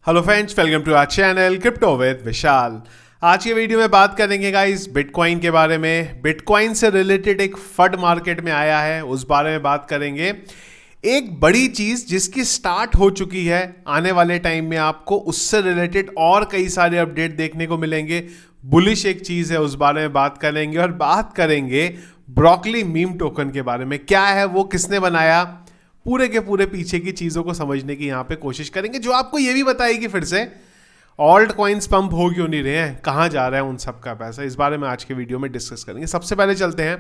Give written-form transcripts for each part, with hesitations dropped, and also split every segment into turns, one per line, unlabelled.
Hello friends, welcome to our channel crypto with Vishal. आज के video में बात करेंगे गाइस बिटकॉइन के बारे में। बिटकॉइन से रिलेटेड एक फंड मार्केट में आया है, उस बारे में बात करेंगे। एक बड़ी चीज जिसकी स्टार्ट हो चुकी है, आने वाले टाइम में आपको उससे रिलेटेड और कई सारे अपडेट देखने को मिलेंगे। बुलिश एक चीज है, उस बारे में बात करेंगे। और बात करेंगे ब्रोकली मीम टोकन के बारे में। क्या है वो, किसने बनाया, पूरे के पूरे पीछे की चीज़ों को समझने की यहाँ पे कोशिश करेंगे, जो आपको ये भी बताएगी फिर से ऑल्ट कॉइन्स पंप हो क्यों नहीं रहे हैं, कहाँ जा रहा है उन सब का पैसा। इस बारे में आज के वीडियो में डिस्कस करेंगे। सबसे पहले चलते हैं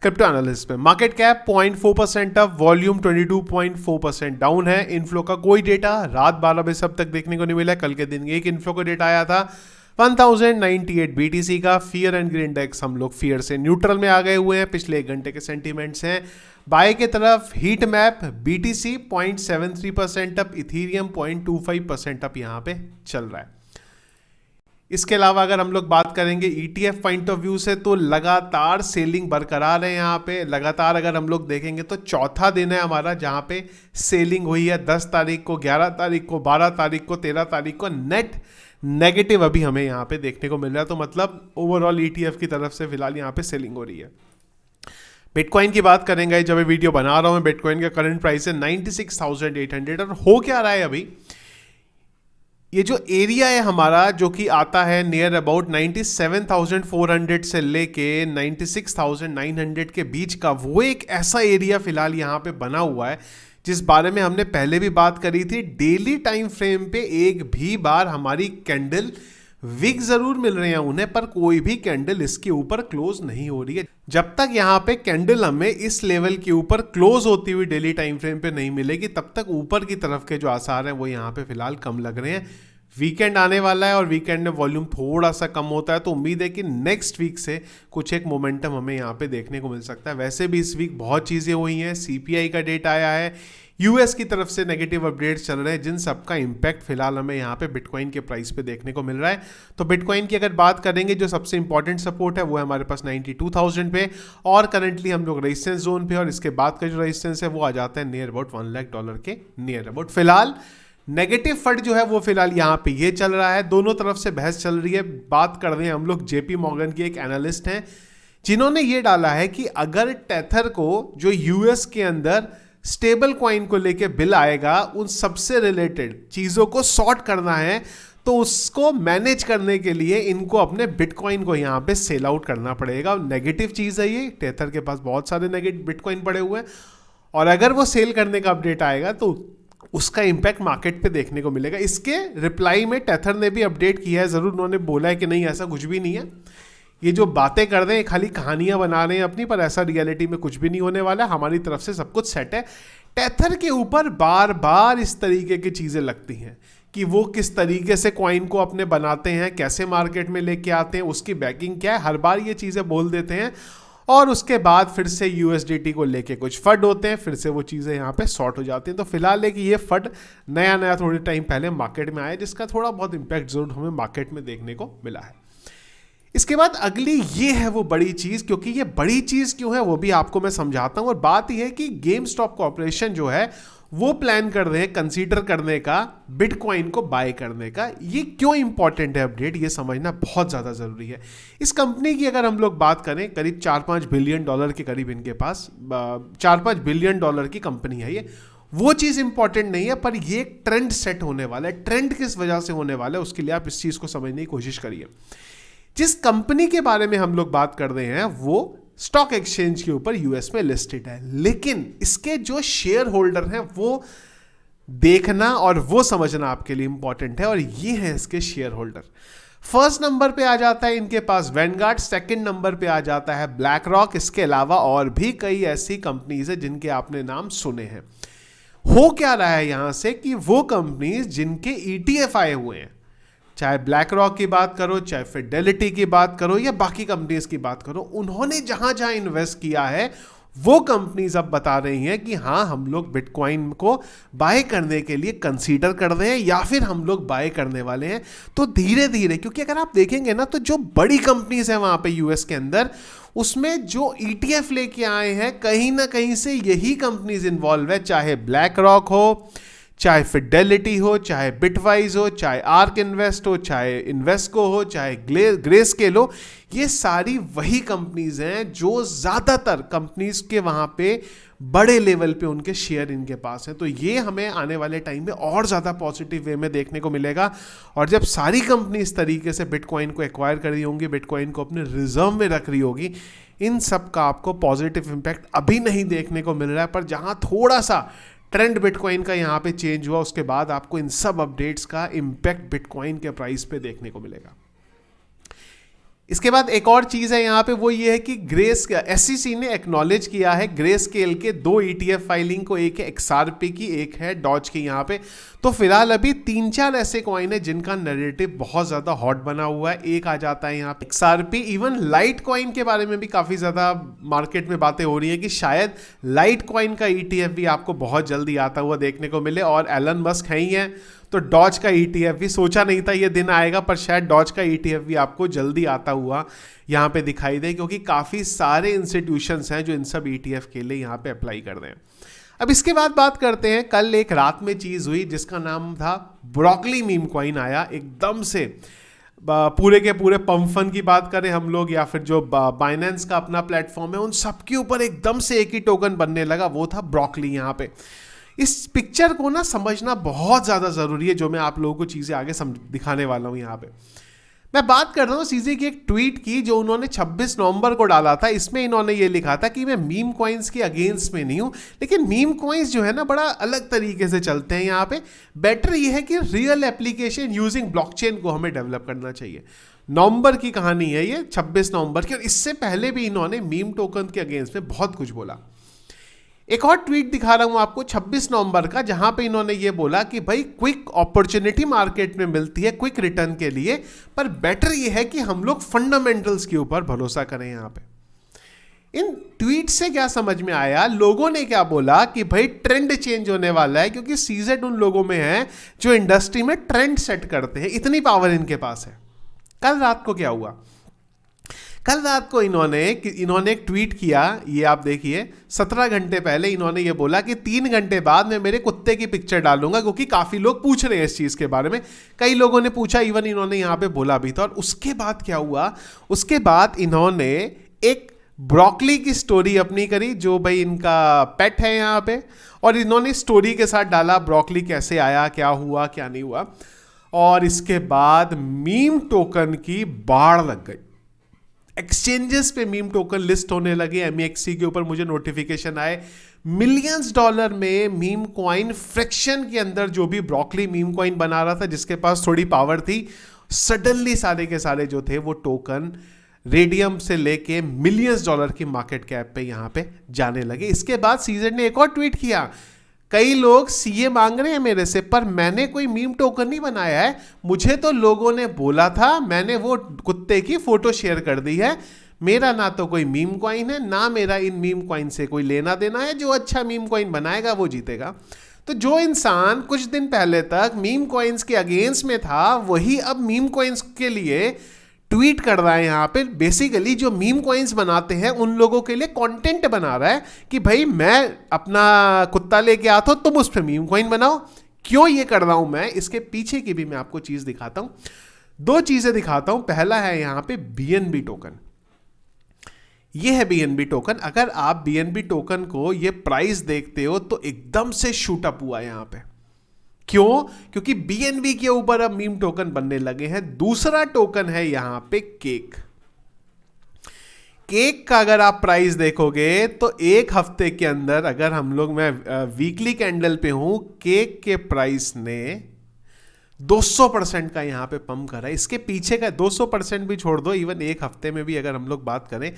क्रिप्टो एनालिसिस पे। Market cap 0.4% up, volume 22.4% down है। इनफ्लो का कोई डेटा रात 12 बजे अब तक देखने को नहीं मिला। कल के दिन एक इनफ्लो का डेटा आया था 1098 BTC का। फियर एंड ग्रीन इंडेक्स हम लोग फियर से न्यूट्रल में आ गए हुए हैं। पिछले एक घंटे के सेंटीमेंट्स हैं बाय के तरफ। Heat map BTC 0.73% up, Ethereum 0.25% up यहाँ पे चल रहा है। इसके अलावा अगर हम लोग बात करेंगे ETF पॉइंट ऑफ व्यू से, तो लगातार सेलिंग बरकरार है यहाँ पे। लगातार अगर हम लोग देखेंगे तो चौथा दिन है हमारा जहाँ पे सेलिंग हुई है। 10 तारीख को, 11 तारीख को, 12 तारीख को, 13 तारीख को नेट नेगेटिव अभी हमें यहाँ पे देखने को मिल रहा है। तो मतलब ओवरऑल ETF की तरफ से फिलहाल यहाँ पे सेलिंग हो रही है। बिटकॉइन की बात करेंगे, जब ये वीडियो बना रहा हूँ मैं, बिटकॉइन का करंट प्राइस है 96,800। और हो क्या रहा है अभी, ये जो एरिया है हमारा जो कि आता है नियर अबाउट 97,400 से लेके 96,900 के बीच का, वो एक ऐसा एरिया फिलहाल यहाँ पे बना हुआ है जिस बारे में हमने पहले भी बात करी थी। डेली टाइम फ्रेम पे एक भी बार हमारी कैंडल विक जरूर मिल रहे हैं उन्हें, पर कोई भी कैंडल इसके ऊपर क्लोज नहीं हो रही है। जब तक यहाँ पे कैंडल हमें इस लेवल के ऊपर क्लोज होती हुई डेली टाइम फ्रेम पे नहीं मिलेगी, तब तक ऊपर की तरफ के जो आसार हैं वो यहाँ पे फिलहाल कम लग रहे हैं। वीकेंड आने वाला है और वीकेंड में वॉल्यूम थोड़ा सा कम होता है, तो उम्मीद है कि नेक्स्ट वीक से कुछ एक मोमेंटम हमें यहाँ पे देखने को मिल सकता है। वैसे भी इस वीक बहुत चीज़ें हुई हैं। CPI का डेटा आया है, US की तरफ से नेगेटिव अपडेट्स चल रहे हैं, जिन सबका इंपैक्ट फिलहाल हमें यहाँ पे बिटकॉइन के प्राइस पे देखने को मिल रहा है। तो बिटकॉइन की अगर बात करेंगे, जो सबसे इंपॉर्टेंट सपोर्ट है वो है हमारे पास 92,000 पे, और करंटली हम लोग रेजिस्टेंस जोन पे, और इसके बाद का जो रेजिस्टेंस है वो आ जाता है नियर अबाउट $1 लाख के नियर अबाउट। फिलहाल नेगेटिव फंड जो है वो फिलहाल यहाँ पे ये चल रहा है। दोनों तरफ से बहस चल रही है। बात कर रहे हैं हम लोग JP मॉर्गन की एक एनालिस्ट हैं, जिन्होंने ये डाला है कि अगर टेथर को जो US के अंदर स्टेबल कॉइन को लेके बिल आएगा, उन सबसे रिलेटेड चीज़ों को सॉर्ट करना है, तो उसको मैनेज करने के लिए इनको अपने बिटकॉइन को यहाँ पे सेल आउट करना पड़ेगा। नेगेटिव चीज़ है ये, टेथर के पास बहुत सारे नेगेटिव बिटकॉइन पड़े हुए हैं, और अगर वो सेल करने का अपडेट आएगा तो उसका इंपैक्ट मार्केट पे देखने को मिलेगा। इसके रिप्लाई में टेथर ने भी अपडेट किया है, ज़रूर उन्होंने बोला है कि नहीं ऐसा कुछ भी नहीं है, ये जो बातें कर रहे हैं खाली कहानियां बना रहे हैं अपनी, पर ऐसा रियलिटी में कुछ भी नहीं होने वाला। हमारी तरफ से सब कुछ सेट है। टेथर के ऊपर बार बार इस तरीके की चीज़ें लगती हैं कि वो किस तरीके से कॉइन को अपने बनाते हैं, कैसे मार्केट में लेके आते हैं, उसकी बैकिंग क्या है, हर बार ये चीज़ें बोल देते हैं, और उसके बाद फिर से USDT को लेके कुछ फंड होते हैं, फिर से वो चीज़ें यहाँ पे शॉर्ट हो जाती हैं। तो फिलहाल है कि ये फंड नया थोड़े टाइम पहले मार्केट में आया, जिसका थोड़ा बहुत इंपैक्ट जरूर हमें मार्केट में देखने को मिला है। इसके बाद अगली ये है वो बड़ी चीज़, क्योंकि ये बड़ी चीज़ क्यों है वो भी आपको मैं समझाता हूँ। और बात यह है कि GameStop कॉर्पोरेशन जो है वो प्लान कर रहे हैं, कंसीडर करने का बिटकॉइन को बाय करने का। ये क्यों इंपॉर्टेंट है अपडेट, ये समझना बहुत ज़्यादा ज़रूरी है। इस कंपनी की अगर हम लोग बात करें, करीब $4-5 बिलियन के करीब इनके पास, $4-5 बिलियन की कंपनी है ये। वो चीज़ इंपॉर्टेंट नहीं है, पर ये एक ट्रेंड सेट होने वाला है। ट्रेंड किस वजह से होने वाला है, उसके लिए आप इस चीज़ को समझने की कोशिश करिए। जिस कंपनी के बारे में हम लोग बात कर रहे हैं वो स्टॉक एक्सचेंज के ऊपर US में लिस्टेड है, लेकिन इसके जो शेयर होल्डर हैं वो देखना और वो समझना आपके लिए इंपॉर्टेंट है, और ये है इसके शेयर होल्डर। फर्स्ट नंबर पे आ जाता है इनके पास वैनगार्ड, सेकंड नंबर पे आ जाता है ब्लैक रॉक। इसके अलावा और भी कई ऐसी कंपनीज है जिनके आपने नाम सुने हैं। हो क्या रहा है यहां से कि वो कंपनीज जिनके ETF आए हुए हैं, चाहे ब्लैक रॉक की बात करो, चाहे फिडेलिटी की बात करो, या बाकी कंपनीज की बात करो, उन्होंने जहां जहां इन्वेस्ट किया है वो कंपनीज अब बता रही हैं कि हाँ हम लोग बिटकॉइन को बाय करने के लिए कंसीडर कर रहे हैं, या फिर हम लोग बाय करने वाले हैं। तो धीरे धीरे, क्योंकि अगर आप देखेंगे ना, तो जो बड़ी कंपनीज हैं वहां पे US के अंदर, उसमें जो ETF लेके आए हैं, कहीं ना कहीं से यही कंपनीज इन्वॉल्व है, चाहे ब्लैक रॉक हो, चाहे फिडेलिटी हो, चाहे बिटवाइज हो, चाहे आर्क इन्वेस्ट हो, चाहे इन्वेस्को हो, चाहे ग्रेस्केल हो, ये सारी वही कंपनीज हैं जो ज़्यादातर कंपनीज के वहाँ पे बड़े लेवल पे उनके शेयर इनके पास हैं। तो ये हमें आने वाले टाइम में और ज़्यादा पॉजिटिव वे में देखने को मिलेगा। और जब सारी कंपनी इस तरीके से बिटकॉइन को एक्वायर कर रही होंगी, बिटकॉइन को अपने रिजर्व में रख रही होगी, इन सब का आपको पॉजिटिव इम्पैक्ट अभी नहीं देखने को मिल रहा है, पर जहाँ थोड़ा सा ट्रेंड बिटकॉइन का यहाँ पे चेंज हुआ उसके बाद आपको इन सब अपडेट्स का इम्पैक्ट बिटकॉइन के प्राइस पे देखने को मिलेगा। इसके बाद एक और चीज़ है यहाँ पे, वो ये है कि SEC ने एक्नॉलेज किया है ग्रेस्केल के 2 ETF फाइलिंग को, एक है XRP की, एक है डॉज की यहाँ पे। तो फिलहाल अभी 3-4 ऐसे कॉइन है जिनका नैरेटिव बहुत ज़्यादा हॉट बना हुआ है। एक आ जाता है यहाँ पे XRP, इवन लाइट कॉइन के बारे में भी काफ़ी ज़्यादा मार्केट में बातें हो रही है कि शायद लाइट कॉइन का ETF भी आपको बहुत जल्दी आता हुआ देखने को मिले। और एलन मस्क है ही है, तो डॉज का ETF भी सोचा नहीं था ये दिन आएगा, पर शायद डॉज का ETF भी आपको जल्दी आता हुआ यहाँ पे दिखाई दे, क्योंकि काफ़ी सारे इंस्टीट्यूशंस हैं जो इन सब ETF के लिए यहाँ पे अप्लाई कर रहे हैं। अब इसके बाद बात करते हैं, कल एक रात में चीज़ हुई जिसका नाम था ब्रोकली मीम कॉइन आया एकदम से। पूरे के पूरे पंफन की बात करें हम लोग या फिर जो बाइनेंस का अपना प्लेटफॉर्म है, उन सबके ऊपर एकदम से एक ही टोकन बनने लगा, वो था ब्रोकली। यहाँ पे इस पिक्चर को ना समझना बहुत ज़्यादा ज़रूरी है, जो मैं आप लोगों को चीज़ें आगे दिखाने वाला हूँ। यहाँ पे मैं बात कर रहा हूँ सीजे की एक ट्वीट की जो उन्होंने 26 नवंबर को डाला था। इसमें इन्होंने ये लिखा था कि मैं मीम कॉइन्स के अगेंस्ट में नहीं हूँ, लेकिन मीम कॉइन्स जो है ना बड़ा अलग तरीके से चलते हैं यहाँ पे। बेटर ये है कि रियल एप्लीकेशन यूजिंग ब्लॉकचेन को हमें डेवलप करना चाहिए। नवंबर की कहानी है ये, 26 नवंबर की, और इससे पहले भी इन्होंने मीम टोकन के अगेंस्ट में बहुत कुछ बोला। एक और ट्वीट दिखा रहा हूं आपको 26 नवंबर का, जहां पे इन्होंने ये बोला कि भाई क्विक अपॉर्चुनिटी मार्केट में मिलती है क्विक रिटर्न के लिए, पर बेटर ये है कि हम लोग फंडामेंटल्स के ऊपर भरोसा करें। यहां पे इन ट्वीट से क्या समझ में आया, लोगों ने क्या बोला कि भाई ट्रेंड चेंज होने वाला है, क्योंकि सीजेड उन लोगों में है जो इंडस्ट्री में ट्रेंड सेट करते हैं, इतनी पावर इनके पास है। कल रात को क्या हुआ, कल रात को इन्होंने एक ट्वीट किया, ये आप देखिए, 17 घंटे पहले इन्होंने ये बोला कि 3 घंटे बाद मैं मेरे कुत्ते की पिक्चर डालूंगा, क्योंकि काफ़ी लोग पूछ रहे हैं इस चीज़ के बारे में। कई लोगों ने पूछा, इवन इन्होंने यहाँ पे बोला भी था। और उसके बाद क्या हुआ, उसके बाद इन्होंने एक ब्रोकली की स्टोरी अपनी करी, जो भाई इनका पेट है यहाँ पे, और इन्होंने स्टोरी के साथ डाला ब्रोकली कैसे आया, क्या हुआ, क्या नहीं हुआ। और इसके बाद मीम टोकन की बाढ़ लग गई, एक्सचेंजेस पे मीम टोकन लिस्ट होने लगे। MEXC के ऊपर मुझे नोटिफिकेशन आए, मिलियंस डॉलर में मीम कॉइन फ्रैक्शन के अंदर जो भी ब्रोकली मीम कॉइन बना रहा था, जिसके पास थोड़ी पावर थी, सडनली सारे के सारे जो थे वो टोकन रेडियम से लेके मिलियंस डॉलर की मार्केट कैप पे यहाँ पे जाने लगे। इसके बाद सीजन ने एक और ट्वीट किया, कई लोग CA मांग रहे हैं मेरे से, पर मैंने कोई मीम टोकन नहीं बनाया है, मुझे तो लोगों ने बोला था, मैंने वो कुत्ते की फोटो शेयर कर दी है, मेरा ना तो कोई मीम कॉइन है, ना मेरा इन मीम कॉइन से कोई लेना देना है, जो अच्छा मीम कॉइन बनाएगा वो जीतेगा। तो जो इंसान कुछ दिन पहले तक मीम कॉइन्स के अगेंस्ट में था, वही अब मीम कॉइन्स के लिए ट्वीट कर रहा है। यहाँ पे बेसिकली जो मीम कॉइन्स बनाते हैं उन लोगों के लिए कंटेंट बना रहा है कि भाई मैं अपना कुत्ता लेके आता हूं, तुम उस पर मीम कॉइन बनाओ। क्यों ये कर रहा हूं मैं, इसके पीछे की भी मैं आपको चीज दिखाता हूं, 2 चीजें दिखाता हूं। पहला है यहाँ पे BNB टोकन, ये है BNB टोकन। अगर आप BNB टोकन को ये प्राइस देखते हो तो एकदम से शूट अप हुआ यहाँ पे। क्यों, क्योंकि BNB के ऊपर अब मीम टोकन बनने लगे हैं। दूसरा टोकन है यहां पे केक। केक का अगर आप प्राइस देखोगे तो एक हफ्ते के अंदर, अगर हम लोग, मैं वीकली कैंडल पे हूं, केक के प्राइस ने 200% का यहां पे पंप करा है। इसके पीछे का 200% भी छोड़ दो, इवन एक हफ्ते में भी अगर हम लोग बात करें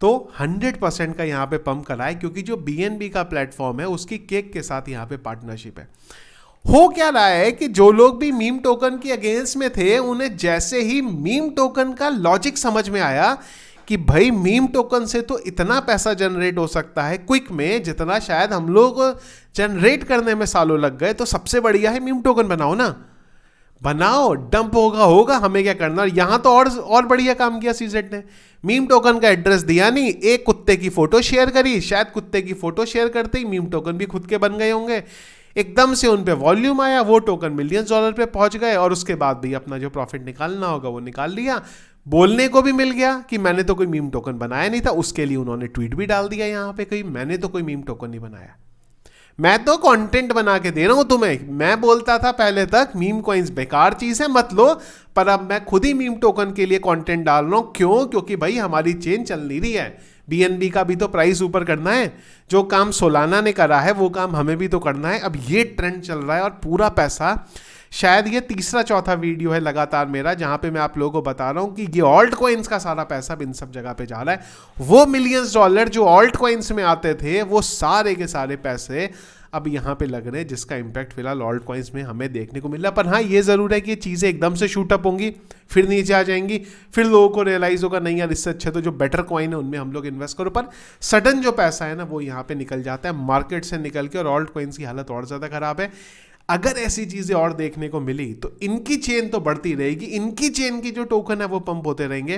तो 100% का यहां पे पंप करा है, क्योंकि जो BNB का प्लेटफॉर्म है उसकी केक के साथ यहां पे पार्टनरशिप है। हो क्या रहा है कि जो लोग भी मीम टोकन के अगेंस्ट में थे, उन्हें जैसे ही मीम टोकन का लॉजिक समझ में आया कि भाई मीम टोकन से तो इतना पैसा जनरेट हो सकता है क्विक में, जितना शायद हम लोग जनरेट करने में सालों लग गए, तो सबसे बढ़िया है मीम टोकन बनाओ ना, बनाओ, डंप होगा, हमें क्या करना। और यहां तो और बढ़िया काम किया सीजेड ने, मीम टोकन का एड्रेस दिया नहीं, एक कुत्ते की फोटो शेयर करी, शायद कुत्ते की फोटो शेयर करते ही मीम टोकन भी खुद के बन गए होंगे। एकदम से उन पे वॉल्यूम आया, वो टोकन मिलियंस डॉलर पे पहुंच गए और उसके बाद भी अपना जो प्रॉफिट निकालना होगा वो निकाल लिया। बोलने को भी मिल गया कि मैंने तो कोई मीम टोकन बनाया नहीं था, उसके लिए उन्होंने ट्वीट भी डाल दिया यहाँ पे कहीं मैंने तो कोई मीम टोकन नहीं बनाया, मैं तो कंटेंट बना के दे रहा हूं तुम्हें। मैं बोलता था पहले तक मीम कॉइन्स बेकार चीज है मत लो, पर अब मैं खुद ही मीम टोकन के लिए कंटेंट डाल रहा हूं। क्यों? क्योंकि भाई हमारी चेन चल नहीं रही है, बीएनबी का भी तो प्राइस ऊपर करना है, जो काम सोलाना ने करा है वो काम हमें भी तो करना है। अब ये ट्रेंड चल रहा है और पूरा पैसा, शायद ये तीसरा चौथा वीडियो है लगातार मेरा जहां पे मैं आप लोगों को बता रहा हूं कि ये ऑल्ट कॉइन्स का सारा पैसा इन सब जगह पे जा रहा है। वो मिलियंस डॉलर जो ऑल्ट कॉइन्स में आते थे वो सारे के सारे पैसे अब यहाँ पे लग रहे हैं, जिसका इंपैक्ट फिलहाल ऑल्ट कॉइन्स में हमें देखने को मिल रहा है। पर हाँ ये जरूर है कि ये चीज़ें एकदम से शूटअप होंगी, फिर नीचे आ जाएंगी, फिर लोगों को रियलाइज होगा नहीं यार इससे अच्छा तो जो बेटर कॉइन है उनमें हम लोग इन्वेस्ट करो। पर सडन जो पैसा है ना वो यहाँ पे निकल जाता है मार्केट से निकल के, और ऑल्ट कॉइन्स की हालत और ज़्यादा खराब है। अगर ऐसी चीज़ें और देखने को मिली तो इनकी चेन तो बढ़ती रहेगी, इनकी चेन की जो टोकन है वो पंप होते रहेंगे,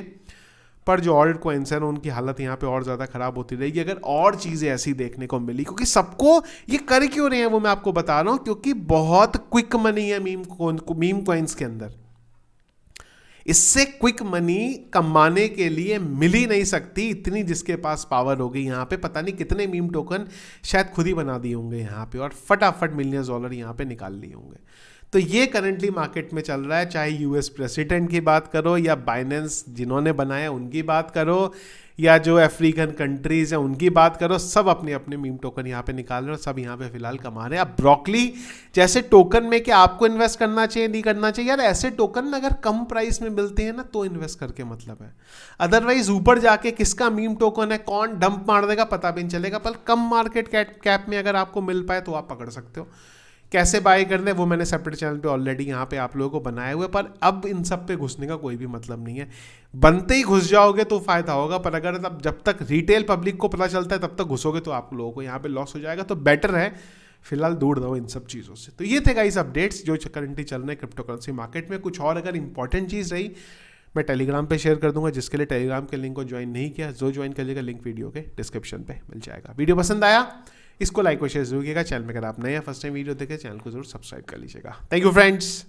पर जो ऑल्ट कॉइन्स हैं उनकी हालत यहाँ पे और ज़्यादा खराब होती रहेगी अगर और चीज़ें ऐसी देखने को मिली। क्योंकि सबको ये कर क्यों रहे हैं वो मैं आपको बता रहा हूँ, क्योंकि बहुत क्विक मनी है मीम कॉइन्स के अंदर। इससे क्विक मनी कमाने के लिए मिल ही नहीं सकती, इतनी जिसके पास पावर होगी। यहाँ पे पता नहीं कितने मीम टोकन शायद खुद ही बना दिए होंगे यहाँ पे और फटाफट मिलियंस डॉलर यहाँ पे निकाल लिए होंगे। तो ये करंटली मार्केट में चल रहा है, चाहे यूएस प्रेसिडेंट की बात करो या बाइनेंस जिन्होंने बनाया उनकी बात करो या जो अफ्रीकन कंट्रीज हैं उनकी बात करो, सब अपने अपने मीम टोकन यहाँ पे निकाल रहे हैं और सब यहाँ पे फिलहाल कमा रहे हैं। अब ब्रोकली जैसे टोकन में क्या आपको इन्वेस्ट करना चाहिए नहीं करना चाहिए? यार ऐसे टोकन अगर कम प्राइस में मिलते हैं ना तो इन्वेस्ट करके मतलब है, अदरवाइज ऊपर जाके किसका मीम टोकन है कौन डंप मार देगा पता भी नहीं चलेगा। पर कम मार्केट कैप में अगर आपको मिल पाए तो आप पकड़ सकते हो। कैसे बाय करना है वो मैंने सेपरेट चैनल पे ऑलरेडी यहाँ पे आप लोगों को बनाए हुए, पर अब इन सब पे घुसने का कोई भी मतलब नहीं है। बनते ही घुस जाओगे तो फायदा होगा, पर अगर तब जब तक रिटेल पब्लिक को पता चलता है तब तक घुसोगे तो आप लोगों को यहाँ पे लॉस हो जाएगा। तो बेटर है फिलहाल दूर रहो इन सब चीज़ों से। तो ये थे गाइस अपडेट्स जो करंटली चल रहे हैं क्रिप्टो करेंसी मार्केट में। कुछ और अगर इंपॉर्टेंट चीज़ रही मैं टेलीग्राम पे शेयर कर दूंगा, जिसके लिए टेलीग्राम के लिंक को ज्वाइन नहीं किया जो ज्वाइन कर लीजिएगा, लिंक वीडियो के डिस्क्रिप्शन पे मिल जाएगा। वीडियो पसंद आया इसको लाइक और शेयर जरूर कीजिएगा। चैनल में अगर आप नए हैं फर्स्ट टाइम वीडियो देखें चैनल को जरूर सब्सक्राइब कर लीजिएगा। Thank you friends.